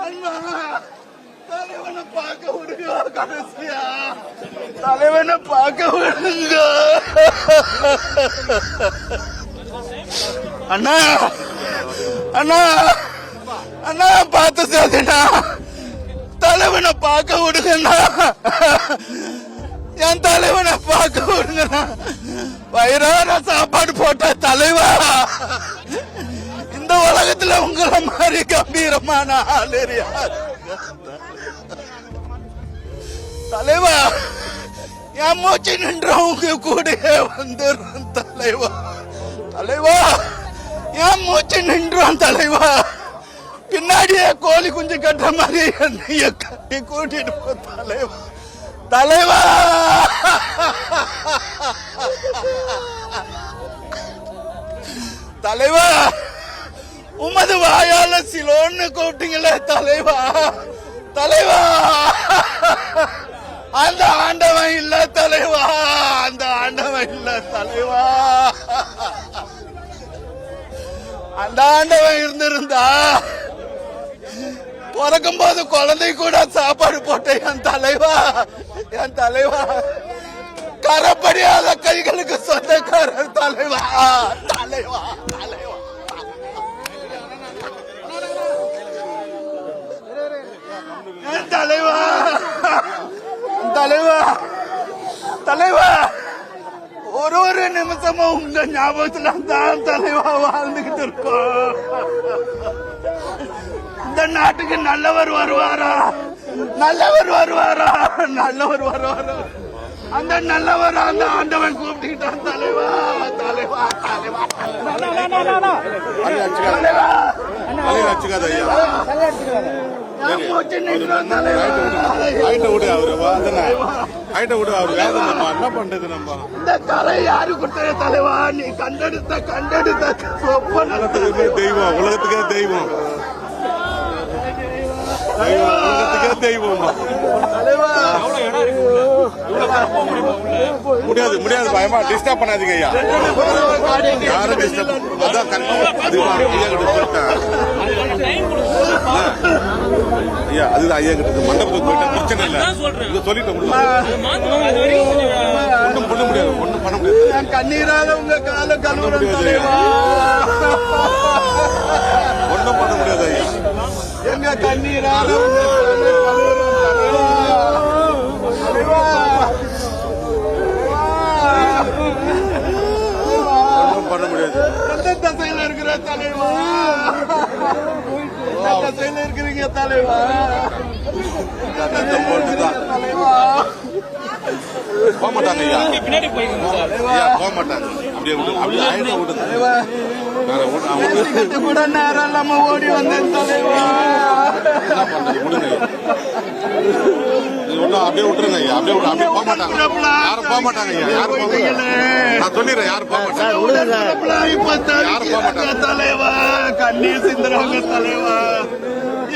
அண்ணா தலைவனை பார்க்க விடுங்க, கடைசியா தலைவனை பார்க்க விடுங்க. அண்ணா அண்ணா அண்ணா பார்த்து சேதுண்ணா, தலைவனை பார்க்க விடுங்கண்ணா, என் தலைவனை பார்க்க விடுங்கண்ணா. வயிறார சாப்பாடு போட்ட தலைவா, இந்த உலகத்துல உங்களை மாதிரி கம்பீரமான ஆளு யார்? தலைவா, என் மூச்சு நின்றவங்க கூட வந்துடும் தலைவா. தலைவா, என் மூச்சு நின்றோம் தலைவா. பின்னாடியே கோழி குஞ்சு கட்டுற மாதிரி என்னைய கட்டி கூட்டிட்டு போ தலைவா. தலைவா, தலைவா, உமது வாயால சிலோன்னு கூப்பிட்டீங்களே தலைவா. தலைவா, அந்த ஆண்டவன் இல்ல தலைவா, அந்த ஆண்டவன் இல்ல தலைவா. அந்த ஆண்டவன் இருந்திருந்தா பிறக்கும் போது குழந்தை கூட சாப்பாடு போட்ட என் தலைவா, என் தலைவா, கரப்படியாத கைகளுக்கு சொந்தக்காரர் தலைவா. தலைவா, தலைவா, என் தலைவா, தலைவா, தலைவா, ஒரு நிமிஷமும் உங்க ஞாபகத்துல தான் தலைவா வாழ்ந்துகிட்டு இருக்கோம். இந்த நாட்டுக்கு நல்லவர் வருவாரா, நல்லவர் வருவாரா, நல்லவர் வருவாரா, அந்த நல்லவர் அந்த ஆண்டவன் கூப்பிட்டுக்கிட்டான் தலைவா. தலைவா, தலைவா, இந்த கலை யாரு கொடுத்த தலைவா? நீ கண்டெடுத்த தெய்வம், உலகத்துக்கே தெய்வம், உலகத்துக்கே தெய்வம். முடியாது, முடியாது, பயமா டிஸ்டர்ப் பண்ணாதீங்க ஐயா, யாரும் டிஸ்டர்ப். அதான் ஐயா, அதுதான் ஐயா கிட்ட மண்டபத்துக்கு போயிட்டு பிரச்சனை இல்லை, இதை சொல்லிட்டு ஒன்றும் பண்ண முடியாது, ஒன்றும் பண்ண முடியாது. கண்ணீரால உங்க கால கழுவுற தலைவா, ஒன்றும் பண்ண முடியாது ஐயா, எங்க கண்ணீரால பண்ண முடியாது. எந்த தசையில இருக்கிற தலைவா, தசையில இருக்கிறீங்க தலைவா, தலைவா. போக மாட்டாங்க ஐயா, போக மாட்டாங்க. அப்படியே அப்படியே ஆயிரம் விடுங்க கூட நேரம் இல்லாம ஓடி வந்தேன் தலைவா. அப்படியே விட்டுருங்க ஐயா, அப்படியே அப்படியே போக மாட்டாங்க, யாரும் போக மாட்டாங்க ஐயா, யாரும் போக மாட்டாங்க. நான் சொல்லிடுறேன், யாரும் போக மாட்டாங்க, யாரும் போக மாட்டாங்க தலைவா. கண்ணீர் சிந்துறவங்க தலைவா.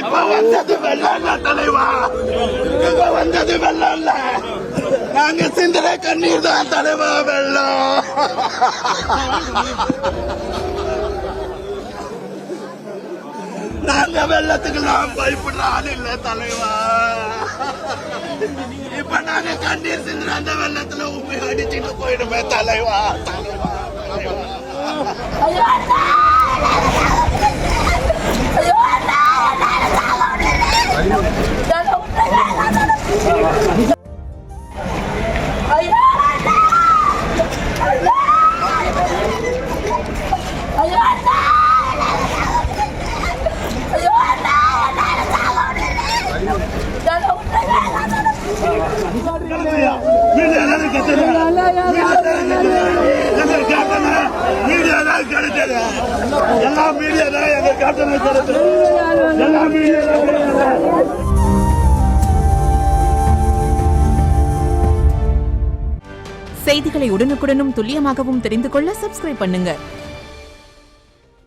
இப்ப வந்தது வெள்ளம் தலைவா, இப்ப வந்தது வெள்ளம் இல்ல, நாங்க சிந்துற கண்ணீர் தான் தலைவா வெள்ளம். நாங்க வெள்ளத்துக்கு எல்லாம் பயப்படுற ஆள் இல்ல தலைவா. இப்ப நாங்க கண்ணீர் சிந்துற அந்த வெள்ளத்துல உண்மை அடிச்சுட்டு போயிடுமே தலைவா. தலைவா, எல்லாம் மீடியா தான் எங்க காட்டணும் கிடைச்சது, எல்லாம் மீடியா தான். செய்திகளை உடனுக்குடனும் துல்லியமாகவும் தெரிந்து கொள்ள சப்ஸ்கிரைப் பண்ணுங்க.